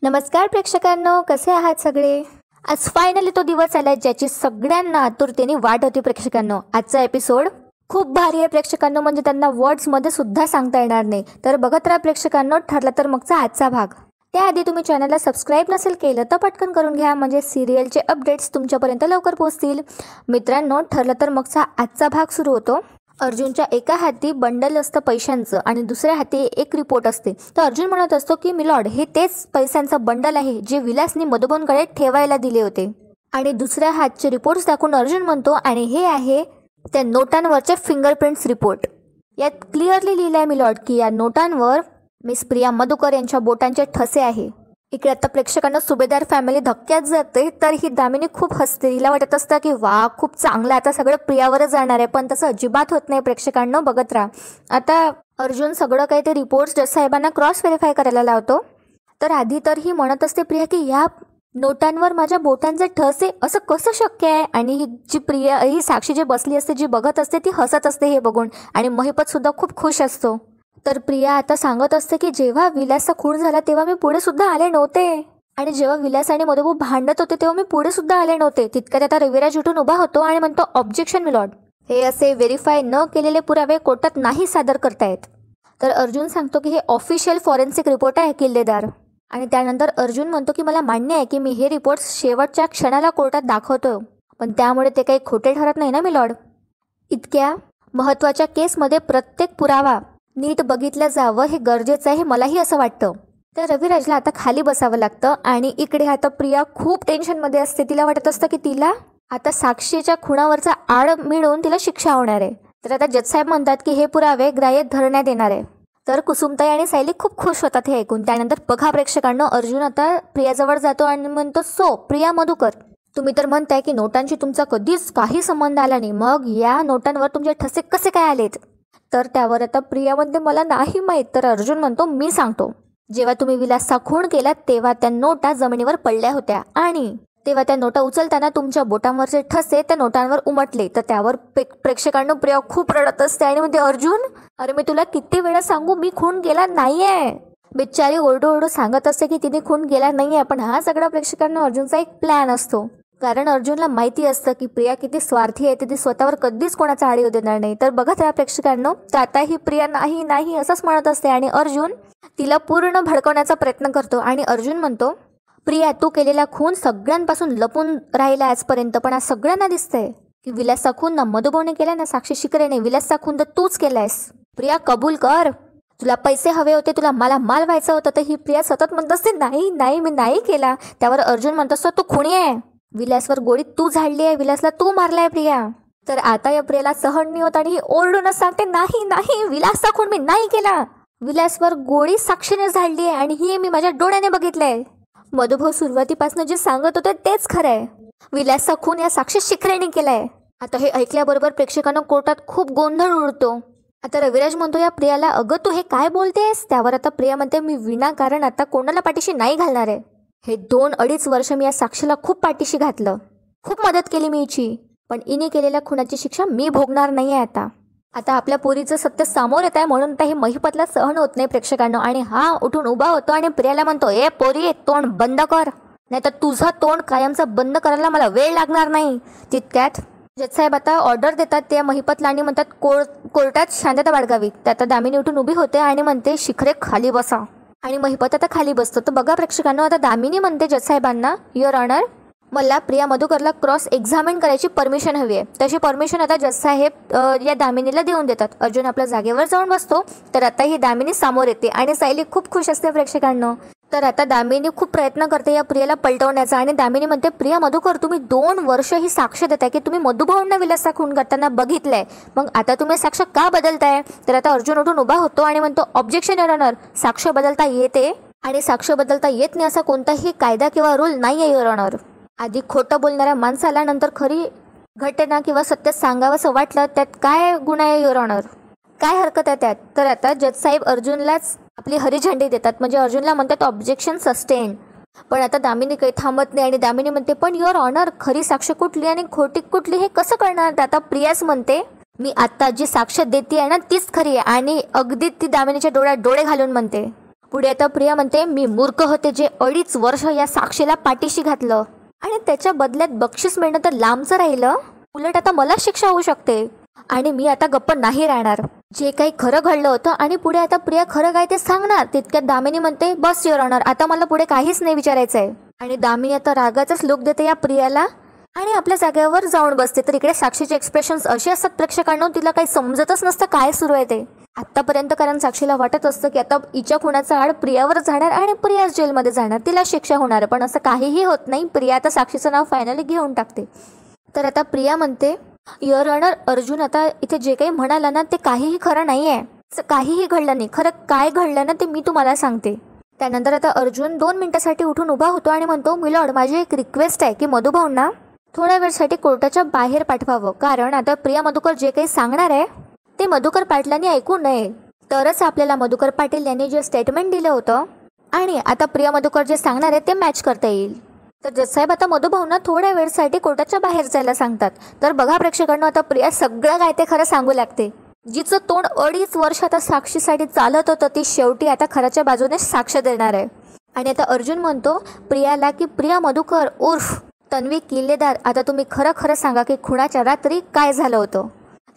नमस्कार प्रेक्षकांनो, कसे आहात सगळे? आज फायनली तो दिवस आलाय ज्याची सगळ्यांना आतुरतेने वाट होती प्रेक्षकांनो. आजचा एपिसोड खूप भारी आहे प्रेक्षकांनो, म्हणजे त्यांना वर्ड्समध्ये सुद्धा सांगता येणार नाही. तर बघत राहा प्रेक्षकांनो, ठरला तर मगचा आजचा भाग. त्याआधी तुम्ही चॅनलला सबस्क्राईब नसेल केलं तर पटकन करून घ्या, म्हणजे सिरियलचे अपडेट्स तुमच्यापर्यंत लवकर पोहोचतील. मित्रांनो, ठरलं तर मगचा आजचा भाग सुरू होतो. अर्जुनच्या एका हाती बंडल असतं पैशांचं आणि दुसऱ्या हाती एक रिपोर्ट असते. तर अर्जुन म्हणत असतो की मिलॉर्ड, हे तेच पैशांचं बंडल आहे जे विलासने मधुबनकडे ठेवायला दिले होते. आणि दुसऱ्या हातचे रिपोर्ट्स दाखवून अर्जुन म्हणतो, आणि हे आहे त्या नोटांवरचे फिंगरप्रिंट्स रिपोर्ट. यात क्लिअरली लिहिलं आहे मिलॉर्ड की या नोटांवर मिस प्रिया मधुकर यांच्या बोटांचे ठसे आहे. इकडे आता प्रेक्षकांना सुभेदार फॅमिली धक्क्यात जाते. तर ही दामिनी खूप हसते. हिला वाटत असतं की वा, खूप चांगलं, आता सगळं प्रियावरच जाणार आहे. पण तसं अजिबात होत नाही प्रेक्षकांना, बघत राहा. आता अर्जुन सगळं काही ते रिपोर्ट्स जज साहेबांना क्रॉस व्हेरीफाय करायला लावतो. तर आधी तर ही म्हणत असते प्रिया की या नोटांवर माझ्या बोटांचे ठस आहे, असं कसं शक्य आहे? आणि ही जी प्रिया, ही साक्षी जी बसली असते, जी बघत असते, ती हसत असते हे बघून. आणि महिपत सुद्धा खूप खुश असतो. तर प्रिया आता सांगत असते की जेव्हा विलासचा खून झाला तेव्हा मी पुढे सुद्धा आले नव्हते, आणि जेव्हा विलास आणि मधुभाऊ भांडत होते तेव्हा मी पुढे सुद्धा आले नव्हते. तितक्यात आता रविराज उठून उभा होतो आणि म्हणतो, ऑब्जेक्शन मिलॉर्ड, हे असे व्हेरीफाय न केलेले पुरावे कोर्टात नाही सादर करतायत. तर अर्जुन सांगतो की हे ऑफिशियल फॉरेन्सिक रिपोर्ट आहे किल्लेदार. आणि त्यानंतर अर्जुन म्हणतो की मला मान्य आहे की मी हे रिपोर्ट्स शेवटच्या क्षणाला कोर्टात दाखवतो, पण त्यामुळे ते काही खोटे ठरत नाही ना मिलॉर्ड. इतक्या महत्त्वाच्या केसमध्ये प्रत्येक पुरावा नीट बघितलं जावं हे गरजेचं आहे, हे मलाही असं वाटतं. तर रविराजला आता खाली बसावं लागतं. आणि इकडे आता प्रिया खूप टेन्शनमध्ये असते. तिला वाटत असतं की तिला आता साक्षीच्या खुणावरचा आळ मिळून तिला शिक्षा होणार आहे. तर आता जजसाहेब म्हणतात की हे पुरावे ग्राह्य धरण्यात येणार आहे. तर कुसुमताई आणि सायली खूप खुश होतात हे ऐकून. त्यानंतर बघा प्रेक्षकांना, अर्जुन आता प्रियाजवळ जातो आणि म्हणतो, सो प्रिया मधुकर, तुम्ही तर म्हणताय की नोटांशी तुमचा कधीच काही संबंध आला नाही, मग या नोटांवर तुमचे ठसे कसे काय आलेत? तर त्यावर आता प्रिया म्हणते, मला नाही माहीत. तर अर्जुन म्हणतो, मी सांगतो. जेव्हा तुम्ही विलासचा खून केला तेव्हा त्या नोटा जमिनीवर पडल्या होत्या, आणि तेव्हा त्या नोटा उचलताना तुमच्या बोटांवरचे ठसे त्या नोटांवर उमटले. तर त्यावर प्रेक्षकांना प्रिया खूप रडत असते आणि म्हणते, अर्जुन, अरे मी तुला किती वेळा सांगू, मी खून केला नाहीये. बिचारी ओरडू ओरडू सांगत असते की तिने खून केला नाहीये. पण हा सगळा प्रेक्षकांना अर्जुनचा एक प्लॅन असतो, कारण अर्जुनला माहिती असतं की प्रिया किती स्वार्थी आहे, ती स्वतःवर कधीच कोणाचा आळीव देणार नाही. तर बघत राहा प्रेक्षकांनो, तर आता ही प्रिया नाही नाही असंच म्हणत असते आणि अर्जुन तिला पूर्ण भडकवण्याचा प्रयत्न करतो. आणि अर्जुन म्हणतो, प्रिया, तू केलेला खून सगळ्यांपासून लपून राहिला आजपर्यंत, पण आज सगळ्यांना दिसतंय की विलासचा खून ना मधुभाऊने केला ना साक्षी शिकरेने, विलासचा खून तर तूच केलायस. प्रिया, कबूल कर. तुला पैसे हवे होते, तुला मला माल व्हायचा होता. तर ही प्रिया सतत म्हणत असते, नाही नाही मी नाही केला. त्यावर अर्जुन म्हणत असतो, तू खुणी आहे, विलासवर गोळी तू झाडली आहे, विलासला तू मारलाय प्रिया. तर आता या प्रियाला सहन नाही होत आणि ही ओरडूनच सांगते, नाही नाही, विलासचा खून मी नाही केला, विलासवर गोळी साक्षीने झाडली आहे आणि ही मी माझ्या डोळ्याने बघितलंय. मधुभाऊ सुरुवातीपासून जे सांगत होते तेच खरंय, विलासचा खून या साक्षी शिखरेने केलाय. आता हे ऐकल्याबरोबर प्रेक्षकांना कोर्टात खूप गोंधळ उडतो. आता रविराज म्हणतो या प्रियाला, अगं तू हे काय बोलतेस? त्यावर आता प्रिया म्हणते, मी विनाकारण आता कोणाला पाठीशी नाही घालणार आहे. हे 2-2.5 वर्ष मी या साक्षीला खूप पाठीशी घातलं, खूप मदत केली मी हिची, पण इने केलेल्या खुनाची शिक्षा मी भोगणार नाही आहे. आता आपल्या पोरीचं सत्य समोर येत आहे, म्हणून हे महिपतला सहन होत नाही प्रेक्षकांना. आणि हा उठून उभा होतो आणि प्रियाला म्हणतो, ए पोरी, तोंड बंद कर, नाही तर तुझं तोंड कायमचं बंद करायला मला वेळ लागणार नाही. तितक्यात जजसाहेब आता ऑर्डर देतात त्या महिपतला आणि म्हणतात, कोर्टात शांतता बाळगावी. तर आता दामिनी उठून उभी होते आणि म्हणते, शिखरे खाली बसा. आणि महिपत आता खाली बसतो. तर बघा प्रेक्षकांना, आता दामिनी म्हणते जजसाहेबांना, युअर ऑनर, मला प्रिया मधुकरला क्रॉस एक्झामिन करायची परमिशन हवी आहे. तशी परमिशन आता जजसाहेब या दामिनीला देऊन देतात. अर्जुन आपल्या जागेवर जाऊन बसतो. तर आता ही दामिनी समोर येते आणि सायली खूप खुश असते प्रेक्षकांना. तर आता दामिनी खूप प्रयत्न करते या प्रियाला पलटवण्याचा. आणि दामिनी म्हणते, प्रिया मधुकर, तुम्ही 2 वर्ष ही साक्ष देताय की तुम्ही मधुभाऊंना विलासचा खून करताना बघितलंय, मग आता तुम्ही साक्ष का बदलताय? तर आता अर्जुन उठून उभा होतो आणि म्हणतो, ऑब्जेक्शन युअर ऑनर, साक्ष बदलता येते आणि साक्ष बदलता येत नाही असा कोणताही कायदा किंवा रूल नाही आहे युअर ऑनर. आधी खोटं बोलणाऱ्या माणसाला नंतर खरी घटना किंवा सत्य सांगावंसं वाटलं, त्यात काय गुन्हा आहे युअर ऑनर? काय हरकत आहे त्यात? तर आता जजसाहेब अर्जुनलाच आपली हरी झंडी देतात, म्हणजे अर्जुनला म्हणतात ऑब्जेक्शन सस्टेन. पण आता दामिनी काही थांबत नाही आणि दामिनी म्हणते, पण युअर ऑनर, खरी साक्ष कुठली आणि खोटी कुठली हे कसं कळणार? आता प्रियास म्हणते, मी आता जी साक्ष देते आहे ना तीच खरी आहे. आणि अगदी ती दामिनीच्या डोळ्यात डोळे घालून म्हणते, पुढे आता प्रिया म्हणते, मी मूर्ख होते जे 2.5 वर्ष या साक्षीला पाठीशी घातलं आणि त्याच्या बदल्यात बक्षीस मिळणं तर लांबचं राहिलं. उलट आता मला शिक्षा होऊ शकते आणि मी आता गप्प नाही राहणार. जे काही खरं घडलं होतं. आणि पुढे आता प्रिया खरं काय ते सांगणार. तितक्यात दामिनी म्हणते, बस युअर ऑनर, आता मला पुढे काहीच नाही विचारायचंय. आणि दामिनी आता रागाचाच लुक देते या प्रियाला आणि आपल्या जागेवर जाऊन बसते. तर इकडे साक्षीचे एक्सप्रेशन्स असे असतात प्रेक्षकांना, तिला काही समजतच नसतं काय सुरू आहे ते आत्तापर्यंत. कारण साक्षीला वाटत असतं की आता हिच्या खुनाचा आड प्रियावर जाणार आणि प्रियाच जेलमध्ये जाणार, तिला शिक्षा होणार. पण असं काहीही होत नाही. प्रिया आता साक्षीचं नाव फायनली घेऊन टाकते. तर आता प्रिया म्हणते, युअर ऑनर, अर्जुन आता इथे जे काही म्हणाला ना ते काहीही खरं नाही आहे. काहीही घडलं नाही. खरं काय घडलं ना ते मी तुम्हाला सांगते. त्यानंतर आता अर्जुन 2 मिनिटासाठी उठून उभा होतो आणि म्हणतो, मिलॉर्ड, माझी एक रिक्वेस्ट आहे की मधुभाऊंना थोड्या वेळसाठी कोर्टाच्या बाहेर पाठवावं. कारण आता प्रिया मधुकर जे काही सांगणार आहे ते मधुकर पाटलांनी ऐकू नये. तरच आपल्याला मधुकर पाटील यांनी जे स्टेटमेंट दिलं होतं आणि आता प्रिया मधुकर जे सांगणार आहे ते मॅच करता येईल. तर जजसाहेब आता मधुभाऊंना थोड्या वेळसाठी कोर्टाच्या बाहेर जायला सांगतात. तर बघा प्रेक्षकांना, आता प्रिया सगळं काय ते खरं सांगू लागते. जिचं तोंड 2.5 वर्ष आता साक्षीसाठी चालत होतं ती शेवटी आता खऱ्याच्या बाजूने साक्ष देणार आहे. आणि आता अर्जुन म्हणतो प्रियाला की प्रिया मधुकर उर्फ तन्वी किल्लेदार, आता तुम्ही खरं खरं सांगा की खुणाच्या रात्री काय झालं होतं.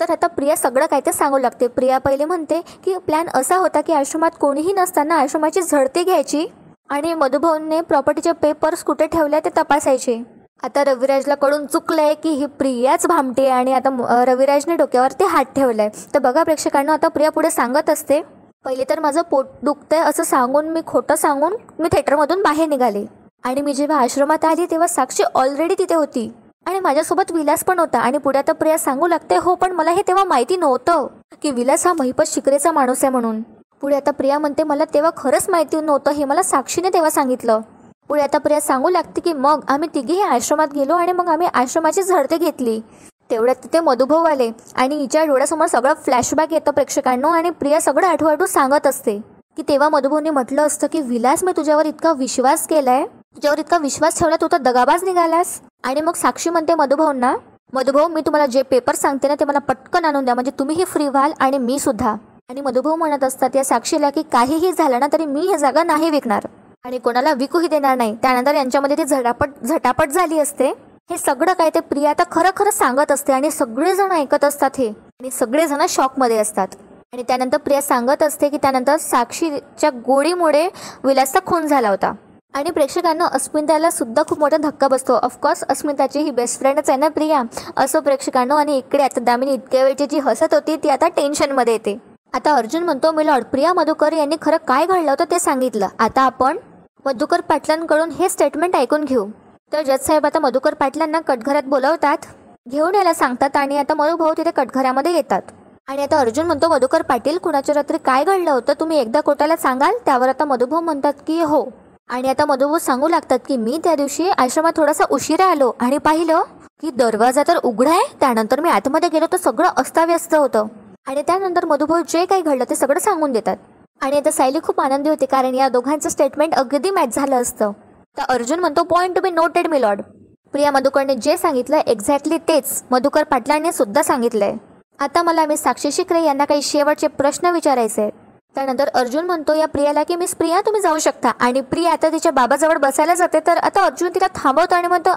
तर आता प्रिया सगळं काय ते सांगू लागते. प्रिया पहिले म्हणते की प्लॅन असा होता की आश्रमात कोणीही नसताना आश्रमाची झडती घ्यायची आणि मधुभाऊंने प्रॉपर्टीचे पेपर्स कुठे ठेवले ते तपासायचे. आता रविराजला कडून चुकलंय की ही प्रियाच भामटे आणि आता रविराजने डोक्यावरती हात ठेवलाय. तर बघा प्रेक्षकांना, आता प्रिया पुढे सांगत असते, पहिले तर माझं पोट दुखतंय असं सांगून मी खोटं सांगून मी थिएटरमधून बाहेर निघाले आणि मी जेव्हा आश्रमात आली तेव्हा साक्षी ऑलरेडी तिथे होती आणि माझ्यासोबत विलास पण होता. आणि पुढे आता प्रिया सांगू लागते, हो पण मला हे तेव्हा माहिती नव्हतं की विलास हा महिपत शिकरेचा माणूस आहे म्हणून. पुढे आता प्रिया म्हणते, मला तेव्हा खरंच माहिती नव्हतं, हे मला साक्षीने तेव्हा सांगितलं. पुढे आता प्रिया सांगू लागते की मग आम्ही तिघेही आश्रमात गेलो आणि मग आम्ही आश्रमाची झडती घेतली. तेवढ्यात तिथे मधुभाऊ आले आणि हिच्या डोळ्यासमोर सगळं फ्लॅशबॅक येतं प्रेक्षकांनो. आणि प्रिया सगळं आठवू सांगत असते की तेव्हा मधुभाऊने म्हटलं असतं की विलास, मी तुझ्यावर इतका विश्वास केलाय, तुझ्यावर इतका विश्वास ठेवला, तू तर दगाबाज निघालास. आणि मग साक्षी म्हणते मधुभाऊंना, मधुभाऊ मी तुम्हाला जे पेपर सांगते ना ते मला पटकन आणून द्या, म्हणजे तुम्हीही फ्री व्हाल आणि मी सुद्धा. आणि मधुभाऊ म्हणत असतात या साक्षीला की काहीही झालं ना तरी मी ही जागा नाही विकणार आणि कोणाला विकूही देणार नाही. त्यानंतर यांच्यामध्ये ती झटापट झाली असते. हे सगळं काय ते प्रिया आता खरं खरं सांगत असते आणि सगळेजण ऐकत असतात हे आणि सगळेजण शॉकमध्ये असतात. आणि त्यानंतर प्रिया सांगत असते की त्यानंतर साक्षीच्या गोळीमुळे विलासचा खून झाला होता. आणि प्रेक्षकांना अस्मिताला सुद्धा खूप मोठा धक्का बसतो. ऑफकोर्स अस्मिताची ही बेस्ट फ्रेंडच आहे ना प्रिया, असं प्रेक्षकांनो. आणि इकडे आता दामिनी इतक्या वेळची जी हसत होती ती आता टेन्शनमध्ये येते. आता अर्जुन म्हणतो, मिलॉर्ड, प्रिया मधुकर यांनी खरं काय घडलं होतं ते सांगितलं. आता आपण मधुकर पाटलांकडून हे स्टेटमेंट ऐकून घेऊ. तर जजसाहेब आता मधुकर पाटलांना कटघरात बोलवतात, घेऊन यायला सांगतात आणि आता मधुभाऊ तिथे कटघरामध्ये येतात. आणि आता अर्जुन म्हणतो, मधुकर पाटील, कुणाच्या रात्री काय घडलं होतं तुम्ही एकदा कोर्टाला सांगाल. त्यावर आता मधुभाऊ म्हणतात की हो. आणि आता मधुभाऊ सांगू लागतात की मी त्या दिवशी आश्रमात थोडासा उशिरा आलो आणि पाहिलं की दरवाजा तर उघडा आहे. त्यानंतर मी आतमध्ये गेलो तर सगळं अस्ताव्यस्त होतं. आणि त्यानंतर मधुभाऊ जे काही घडलं ते सगळं सांगून देतात. आणि आता सायली खूप आनंदी होते कारण या दोघांचं स्टेटमेंट अगदी मॅच झालं असतं. तर अर्जुन म्हणतो, point to be noted milord. Priya मधुकरने जे सांगितलं एक्झॅक्टली तेच मधुकर पाटलांनी सुद्धा सांगितलंय. आता मला मी साक्षी शिकरे यांना काही शेवटचे प्रश्न विचारायचे. त्यानंतर अर्जुन म्हणतो या प्रियाला की मिस प्रिया तुम्ही जाऊ शकता. आणि प्रिया आता तिच्या बाबाजवळ बसायला जाते. तर आता अर्जुन तिला थांबवतो आणि म्हणतो,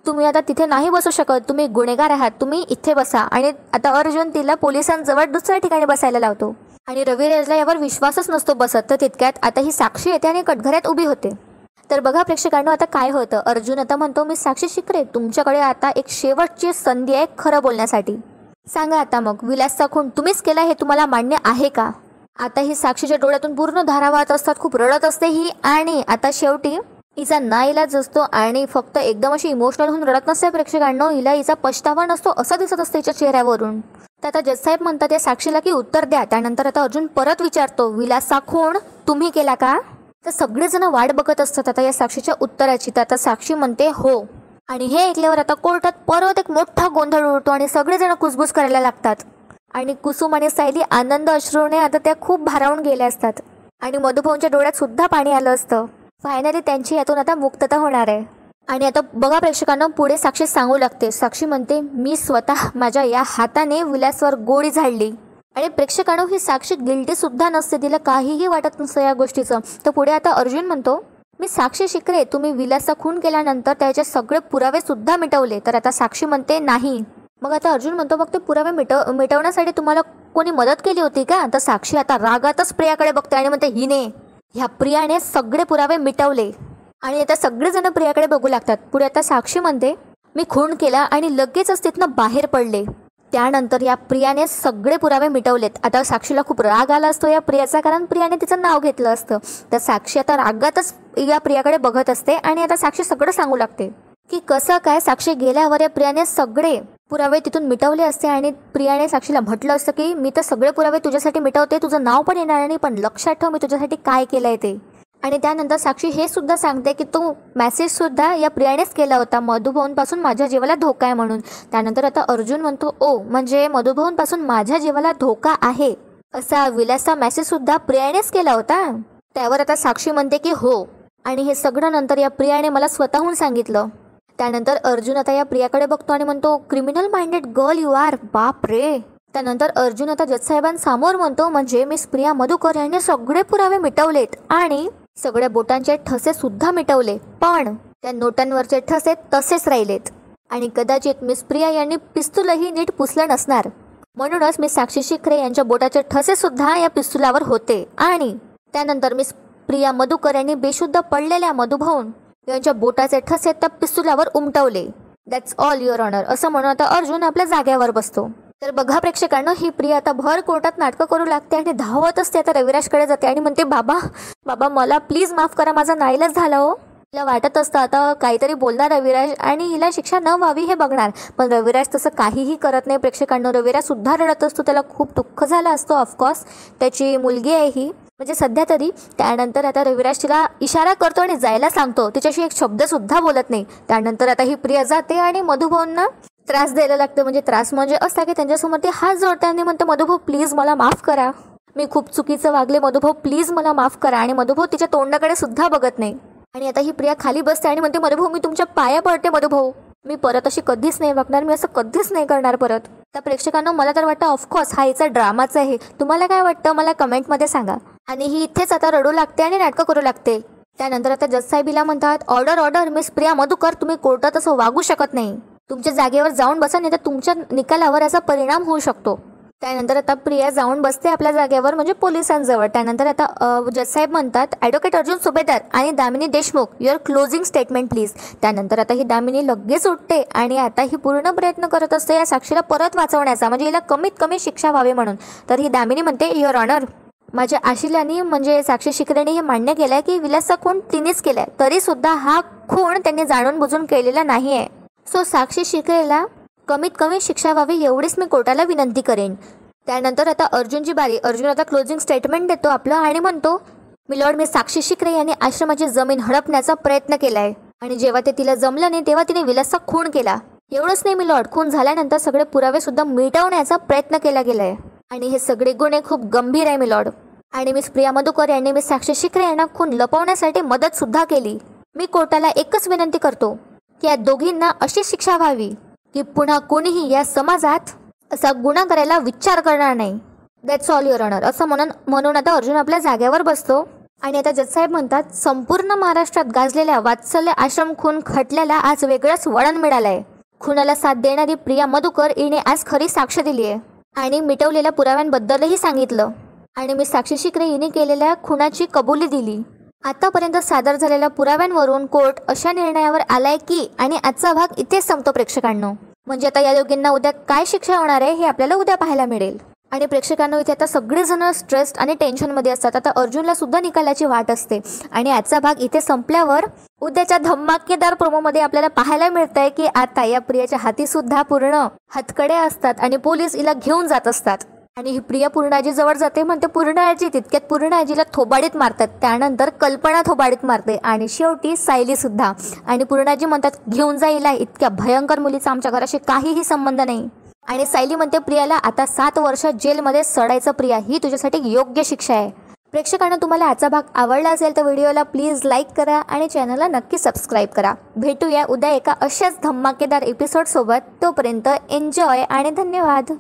तुम्ही आता तिथे नाही बसू शकत, तुम्ही गुन्हेगार आहात, तुम्ही इथे बसा. आणि आता अर्जुन तिला पोलिसांजवळ दुसऱ्या ठिकाणी बसायला लावतो. आणि रविराजला यावर विश्वासच नसतो बसत. तर तितक्यात आता ही साक्षी येते आणि कटघऱ्यात उभी होते. तर बघा प्रेक्षकांनो आता काय होतं. अर्जुन आता म्हणतो, मी साक्षी शिकरे, तुमच्याकडे आता एक शेवटची संधी आहे खरं बोलण्यासाठी. सांगा आता मग विलासचा खून तुम्हीच केला हे तुम्हाला मान्य आहे का. आता ही साक्षीच्या डोळ्यातून पूर्ण धारा वाहत असतात, खूप रडत असते ही. आणि आता शेवटी हिचा नाईलाज असतो आणि फक्त एकदम अशी इमोशनल होऊन रडत नसते प्रेक्षकांनो, हिचा पछतावा नसतो असं दिसत असते हिच्या चेहऱ्यावरून. तर आता जजसाहेब म्हणतात या साक्षीला की उत्तर द्या. त्यानंतर आता अर्जुन परत विचारतो, विलासचा खून तुम्ही केला का. तर सगळेजण वाट बघत असतात आता या साक्षीच्या उत्तराची. तर आता साक्षी म्हणते हो. आणि हे ऐकल्यावर आता कोर्टात परत एक मोठा गोंधळ उडतो आणि सगळेजण कुसबुस करायला लागतात. आणि कुसुम आणि सायली आनंद अश्रूने आता त्या खूप भारावून गेल्या असतात. आणि मधुभाऊंच्या डोळ्यात सुद्धा पाणी आलं असतं. फायनली त्यांची यातून आता मुक्तता होणार आहे. आणि आता बघा प्रेक्षकांना पुढे साक्षी सांगू लागते. साक्षी म्हणते, मी स्वतः माझ्या या हाताने विलासवर गोळी झाडली आणि प्रेक्षकांनो ही साक्षी गिल्टी सुद्धा नसते, तिला काहीही वाटत नसतं या गोष्टीचं. तर पुढे आता अर्जुन म्हणतो, मी साक्षी शिकरे, तुम्ही विलासचा खून केल्यानंतर त्याचे सगळे पुरावे सुद्धा मिटवले. तर आता साक्षी म्हणते नाही. मग आता अर्जुन म्हणतो, मग ते पुरावे मिटवण्यासाठी तुम्हाला कोणी मदत केली होती का? तर साक्षी आता रागातच प्रियाकडे बघते आणि म्हणते, हिने, ह्या प्रियाने सगळे पुरावे मिटवले. आणि आता सगळेजण प्रियाकडे बघू लागतात. पुढे आता साक्षी म्हणते, मी खून केला आणि लगेचच तिथनं बाहेर पडले. त्यानंतर या प्रियाने सगळे पुरावे मिटवलेत. आता साक्षीला खूप राग आला असतो या प्रियाचा, कारण प्रियाने तिचं नाव घेतलं असतं. तर साक्षी आता रागातच या प्रियाकडे बघत असते आणि आता साक्षी सगळं सांगू लागते की कसं काय साक्षी गेल्यावर या प्रियाने सगळे पुरावे तिथून मिटवले असते. आणि प्रियाने साक्षीला म्हटलं असतं की मी तर सगळे पुरावे तुझ्यासाठी मिटवते, तुझं नाव पण येणार नाही, पण लक्षात ठेव मी तुझ्यासाठी काय केलंय ते. आणि त्यानंतर साक्षी हे सुद्धा सांगते की तो मेसेज सुद्धा या प्रियानेच केला होता, मधुभाऊंपासून माझ्या जीवाला धोका आहे म्हणून. त्यानंतर आता अर्जुन म्हणतो, ओ म्हणजे मधुभाऊंपासून माझ्या जीवाला धोका आहे असा विलासचा मेसेज सुद्धा प्रियानेच केला होता. त्यावर आता साक्षी म्हणते की हो, आणि हे सगळं नंतर या प्रियाने मला स्वतःहून सांगितलं. त्यानंतर अर्जुन आता या प्रियाकडे बघतो आणि म्हणतो, criminal minded girl you are. बाप रे. त्यानंतर अर्जुन आता जजसाहेबांसमोर म्हणतो, म्हणजे मिस प्रिया मधुकर यांनी सगळे पुरावे मिटवलेत आणि सगळ्या बोटांचे ठसे सुद्धा मिटवले, पण त्या नोटांवरचे ठसे तसेच राहिलेत. आणि कदाचित मिस प्रिया यांनी पिस्तूलही नीट पुसलं नसणार, म्हणूनच मिस साक्षी शिकरे यांच्या बोटाचे ठसे सुद्धा या पिस्तुलावर होते. आणि त्यानंतर मिस प्रिया मधुकर यांनी बेशुद्ध पडलेल्या मधुभाऊन यांच्या बोटाचे ठसे त्या पिस्तुलावर उमटवले. That's all your honour. असं म्हणून आता अर्जुन आपल्या जागेवर बसतो. तर बघा प्रेक्षकांनो, ही प्रिया आता भर कोर्टात नाटकं करू लागते आणि धावत असते. आता रविराजकडे जाते आणि म्हणते, बाबा मला प्लीज माफ करा, माझा नाईलाज झाला हो. तिला वाटत असतं आता काहीतरी बोलणार रविराज आणि हिला शिक्षा न व्हावी हे बघणार, पण रविराज तसं काहीही करत नाही. प्रेक्षकांनो, रविराज सुद्धा रडत असतो, त्याला खूप दुःख झालं असतो. ऑफकोर्स त्याची मुलगी आहे ही, म्हणजे सध्या तरी. त्यानंतर आता रविराज तिला इशारा करतो आणि जायला सांगतो, तिच्याशी एक शब्द सुद्धा बोलत नाही. त्यानंतर आता ही प्रिया जाते आणि मधुभाऊंना त्रास द्यायला लागतं. म्हणजे त्रास म्हणजे असा की त्यांच्यासमोर ते हात जोडताना म्हणते, मधुभाऊ प्लीज मला माफ करा, मी खूप चुकीचं वागले, मधुभाऊ प्लीज मला माफ करा. आणि मधुभाऊ तिच्या तोंडाकडे सुद्धा बघत नाही. आणि आता ही प्रिया खाली बसते आणि म्हणते, मधुभाऊ मी तुमच्या पाया पडते, मधुभाऊ मी परत अशी कधीच नाही वागणार, मी असं कधीच नाही करणार परत. तर प्रेक्षकांना मला तर वाटतं ऑफकोर्स हा हिचा ड्रामाच आहे. तुम्हाला काय वाटतं मला कमेंटमध्ये सांगा. आणि ही इथेच आता रडू लागते आणि नाटकं करू लागते. त्यानंतर आता जजसाहेबीला म्हणतात, ऑर्डर मिस प्रिया मधुकर, तुम्ही कोर्टात असं वागू शकत नाही, तुमच्या जागेवर जाऊन बसा, नाही तर तुमच्या निकालावर याचा परिणाम होऊ शकतो. त्यानंतर आता प्रिया जाऊन बसते आपल्या जागेवर, म्हणजे पोलिसांजवळ. त्यानंतर आता जजसाहेब म्हणतात, ॲडव्होकेट अर्जुन सुभेदार आणि Damini Deshmukh, your closing statement please. त्यानंतर आता ही दामिनी लगेच उठते आणि आता ही पूर्ण प्रयत्न करत असते या साक्षीला परत वाचवण्याचा, म्हणजे हिला कमीत कमी शिक्षा व्हावी म्हणून. तर ही दामिनी म्हणते, युअर ऑनर, माझ्या आशिलांनी म्हणजे साक्षी शिकरेने हे मान्य केलंय की विलासचा खून तिनेच केलाय, तरी सुद्धा हा खून त्यांनी जाणून बुजून केलेला नाही आहे. सो साक्षी शिकरेला कमीत कमी शिक्षा व्हावी एवढीच मी कोर्टाला विनंती करेन. त्यानंतर आता अर्जुनची बारी. अर्जुन आता क्लोजिंग स्टेटमेंट देतो आपलं आणि म्हणतो, मिलॉर्ड मी साक्षी शिकरे यांनी आश्रमाची जमीन हडपण्याचा प्रयत्न केलाय आणि जेव्हा ते तिला जमलं नाही तेव्हा तिने विलासचा खून केला. एवढंच नाही मिलॉर्ड, खून झाल्यानंतर सगळे पुरावे सुद्धा मिटवण्याचा प्रयत्न केला गेलाय आणि हे सगळे गुन्हे खूप गंभीर आहे मिलॉर्ड. आणि मिस प्रिया मधुकर यांनी मिस साक्षी शिकरे यांना खून लपवण्यासाठी मदत सुद्धा केली. मी कोर्टाला एकच विनंती करतो की या दोघींना अशी शिक्षा व्हावी की पुन्हा कोणीही या समाजात असा गुन्हा करायला विचार करणार नाही. That's all your honour. असं म्हणून आता अर्जुन आपल्या जागेवर बसतो. आणि आता जजसाहेब म्हणतात, संपूर्ण महाराष्ट्रात गाजलेल्या वात्सल्य आश्रम खून खटल्याला आज वेगळंच वळण मिळालंय. खुनाला साथ देणारी प्रिया मधुकर हिने आज खरी साक्ष दिली आहे आणि मिटवलेल्या पुराव्यांबद्दलही सांगितलं आणि मी साक्षी शिकरे हिने केलेल्या खुनाची कबुली दिली. आतापर्यंत सादर झालेल्या पुराव्यांवरून कोर्ट अशा निर्णयावर आलाय की, आणि आजचा भाग इथेच संपतो प्रेक्षकांनो. म्हणजे आता या दोघींना उद्या काय शिक्षा होणार आहे हे आपल्याला उद्या पाहायला मिळेल. आणि प्रेक्षकांनो इथे आता सगळेजण स्ट्रेस्ड आणि टेन्शनमध्ये असतात. आता अर्जुनला सुद्धा निकालाची वाट असते. आणि आजचा भाग इथे संपल्यावर उद्याच्या धमाकेदार प्रोमोमध्ये आपल्याला पाहायला मिळतंय की आता या प्रियाच्या हाती सुद्धा पूर्ण हतकडे असतात आणि पोलीस हिला घेऊन जात असतात. आणि ही प्रिया पूर्णाजी जवळ जाते, म्हणते पूर्णाजी, तितक्यात पूर्णाजीला थोबाडीत मारतात. त्यानंतर कल्पना थोबाडीत मारते आणि शेवटी सायली सुद्धा. आणि पूर्णाजी म्हणतात, घेऊन जाईला, इतक्या भयंकर मुलीचा आमच्या घराशी काहीही संबंध नाही. आणि सायली म्हणते प्रियाला, आता 7 वर्ष जेलमध्ये सडायचं प्रिया, ही तुझ्यासाठी योग्य शिक्षा आहे. प्रेक्षकांना तुम्हाला आजचा भाग आवडला असेल तर व्हिडिओला प्लीज लाईक करा आणि चॅनलला नक्की सबस्क्राईब करा. भेटूया उद्या एका अशाच धमाकेदार एपिसोड सोबत. तोपर्यंत एन्जॉय आणि धन्यवाद.